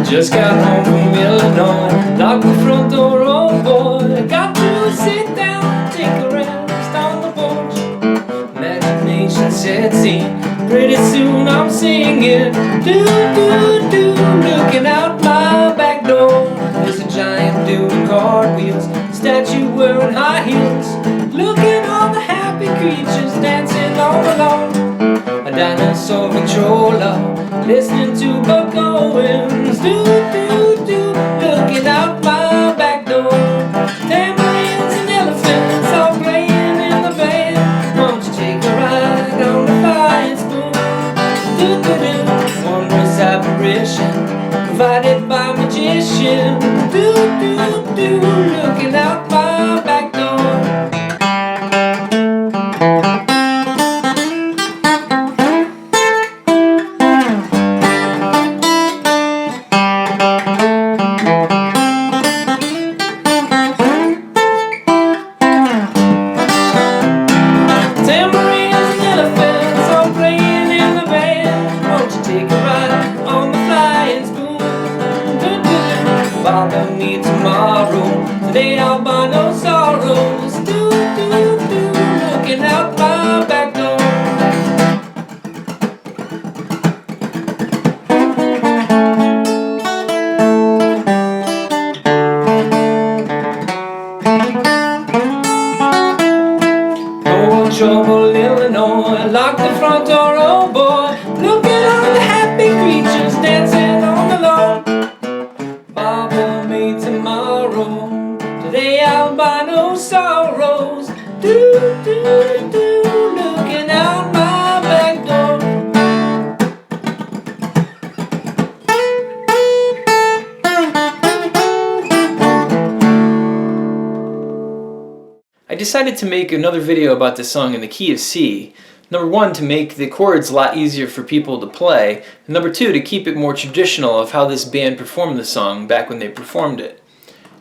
Just got home from Illinois, locked the front door, oh boy. Got to sit down and take a rest on the porch. Imagination sets in, pretty soon I'm singing. Do, do, do, looking out my back door. There's a giant doing cartwheels, statue wearing high heels. Looking all the happy creatures dancing all along. A dinosaur controller, listening to Buck Owens. Do, do, do, looking out my back door. Tambourines and elephants all playing in the band. Won't you take a ride on the flying spoon? Do, do, do, wondrous apparition provided by magician. Do, do, do, looking out my back door. Bother me tomorrow, today I'll buy no sorrows. Do, do, do, looking out my back door. No trouble, Illinois, lock the front door, oh boy. Look at all the happy creatures dancing on the lawn. Bother me tomorrow, today I'll buy no sorrows. Do, do, do, looking out my back door. I decided to make another video about this song in the key of C. Number one, to make the chords a lot easier for people to play, and number two, to keep it more traditional of how this band performed the song back when they performed it.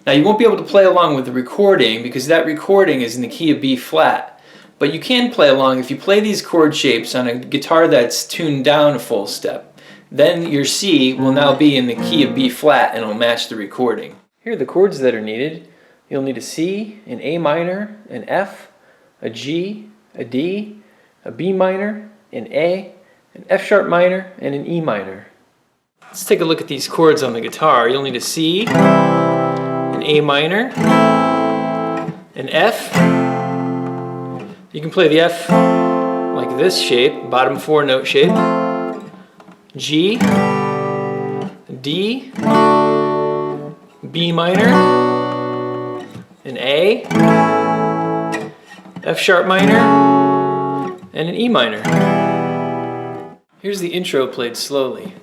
Now you won't be able to play along with the recording because that recording is in the key of B flat, but you can play along if you play these chord shapes on a guitar that's tuned down a full step. Then your C will now be in the key of B flat and it'll match the recording. Here are the chords that are needed. You'll need a C, an A minor, an F, a G, a D, a B minor, an A, an F sharp minor, and an E minor. Let's take a look at these chords on the guitar. You'll need a C, an A minor, an F. You can play the F like this shape, bottom four note shape. G, D, B minor, an A, F sharp minor, and an E minor. Here's the intro played slowly.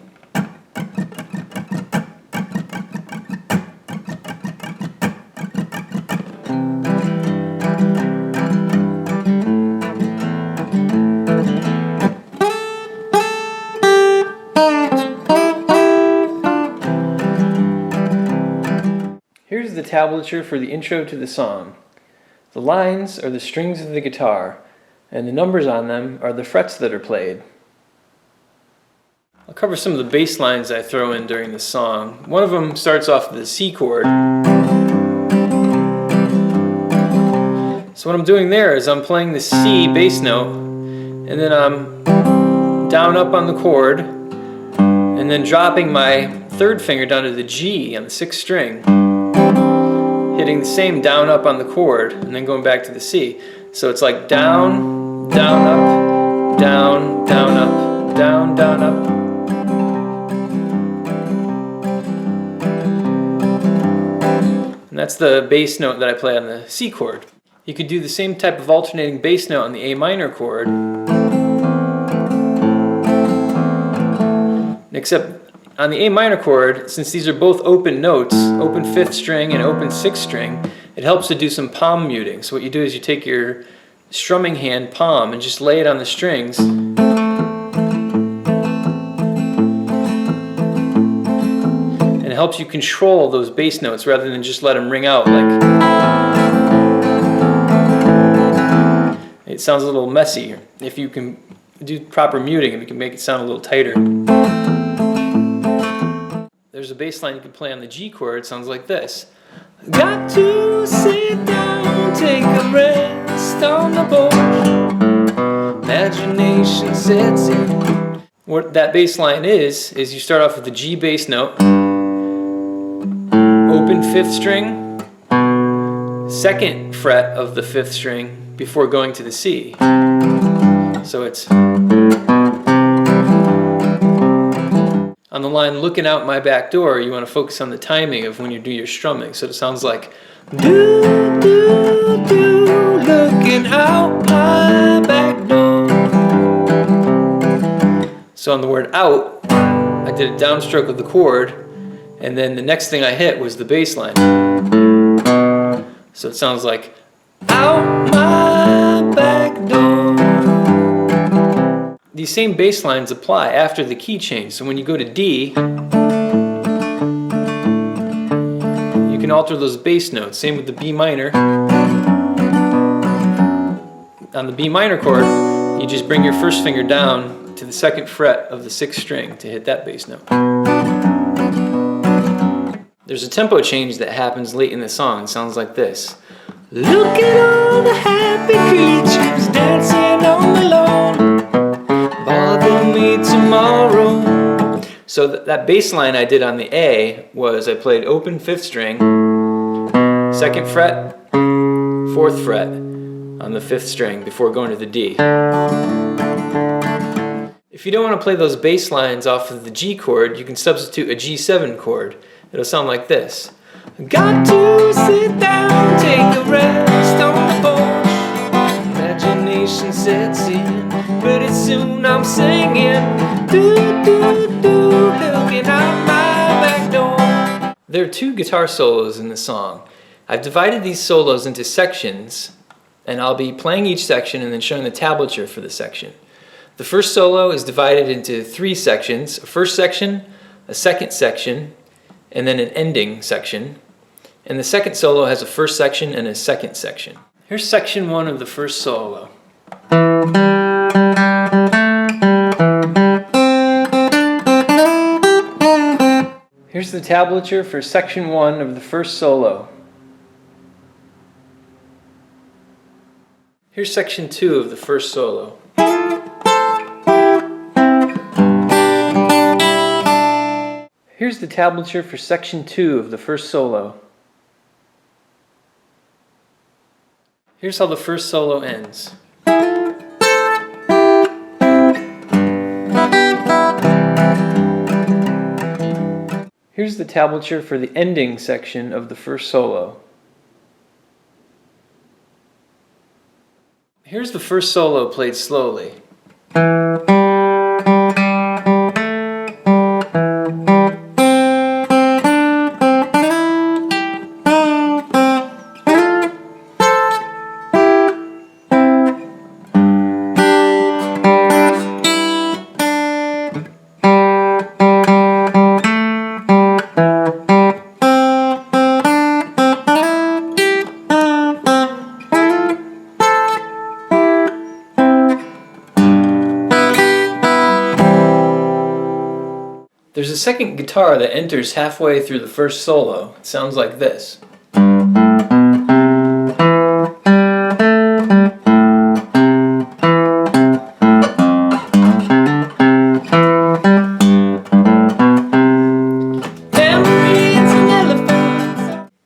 Here's the tablature for the intro to the song. The lines are the strings of the guitar, and the numbers on them are the frets that are played. I'll cover some of the bass lines I throw in during the song. One of them starts off with the C chord. So what I'm doing there is I'm playing the C bass note, and then I'm down up on the chord, and then dropping my third finger down to the G on the sixth string, hitting the same down up on the chord, and then going back to the C. So it's like down, down, up, down, down, up, down, down, up. And that's the bass note that I play on the C chord. You could do the same type of alternating bass note on the A minor chord, except on the A minor chord, since these are both open notes, open 5th string and open 6th string, it helps to do some palm muting. So what you do is you take your strumming hand palm and just lay it on the strings, and it helps you control those bass notes rather than just let them ring out like. It sounds a little messy. If you can do proper muting, you can make it sound a little tighter. There's there's a bass line you can play on the G chord. It sounds like this. Got to sit down, take a rest on the porch. Imagination sets in. What that bass line is you start off with the G bass note, open 5th string, 2nd fret of the 5th string before going to the C. So it's on the line "Looking out my back door," you want to focus on the timing of when you do your strumming. So it sounds like do do do, looking out my back door. So on the word "out," I did a downstroke of the chord, and then the next thing I hit was the bass line. So it sounds like out my back door. These same bass lines apply after the key change. So when you go to D, you can alter those bass notes. Same with the B minor. On the B minor chord, you just bring your 1st finger down to the 2nd fret of the 6th string to hit that bass note. There's a tempo change that happens late in the song. It sounds like this. Look at all the happy creatures dancing on the lawn. Bother me tomorrow. So that bass line I did on the A was I played open 5th string, 2nd fret, 4th fret on the 5th string before going to the D. If you don't want to play those bass lines off of the G chord, you can substitute a G7 chord. It'll sound like this. Got to sit down, take a rest on the porch. Imagination sets in, pretty soon I'm singing. Do do do, looking out my back door. There are 2 guitar solos in the song. I've divided these solos into sections, and I'll be playing each section and then showing the tablature for the section. The first solo is divided into 3 sections: a first section, a second section, and then an ending section. And the second solo has a first section and a second section. Here's section 1 of the first solo. Here's the tablature for section 1 of the first solo. Here's section 2 of the first solo. Here's the tablature for section 2 of the first solo. Here's how the first solo ends. Here's the tablature for the ending section of the first solo. Here's the first solo played slowly. There's a second guitar that enters halfway through the first solo. It sounds like this.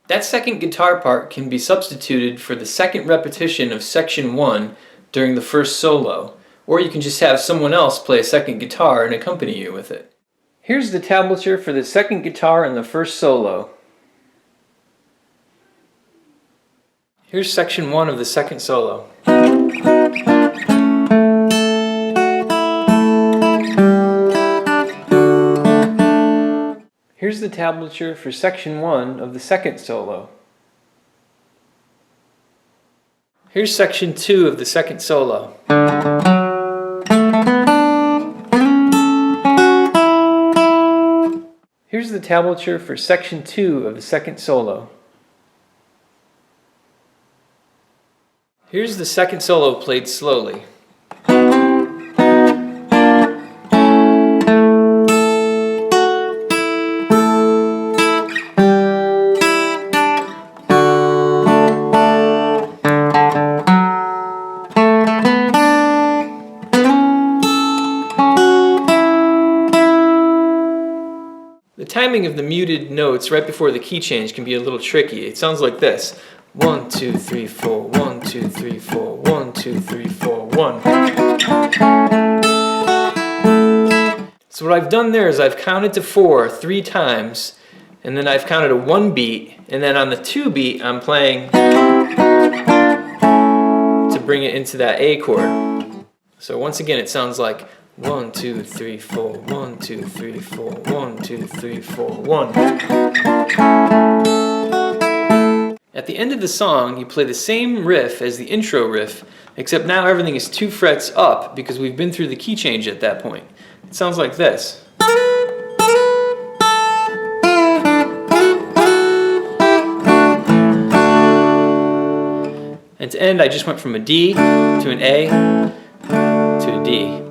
That second guitar part can be substituted for the second repetition of section 1 during the first solo, or you can just have someone else play a second guitar and accompany you with it. Here's the tablature for the second guitar in the first solo. Here's section 1 of the second solo. Here's the tablature for section 1 of the second solo. Here's section 2 of the second solo. Here's the tablature for section 2 of the second solo. Here's the second solo played slowly. timing of the muted notes right before the key change can be a little tricky. It sounds like this. 1, 2, 3, 4, 1, 2, 3, 4, 1, 2, 3, 4, 1. So what I've done there is I've counted to 4 3 times, and then I've counted a 1 beat, and then on the 2 beat I'm playing to bring it into that A chord. So once again it sounds like 1, 2, 3, 4, 1, 2, 3, 4, 1, 2, 3, 4, 1. At the end of the song, you play the same riff as the intro riff, except now everything is 2 frets up because we've been through the key change at that point. It sounds like this. And to end, I just went from a D to an A to a D.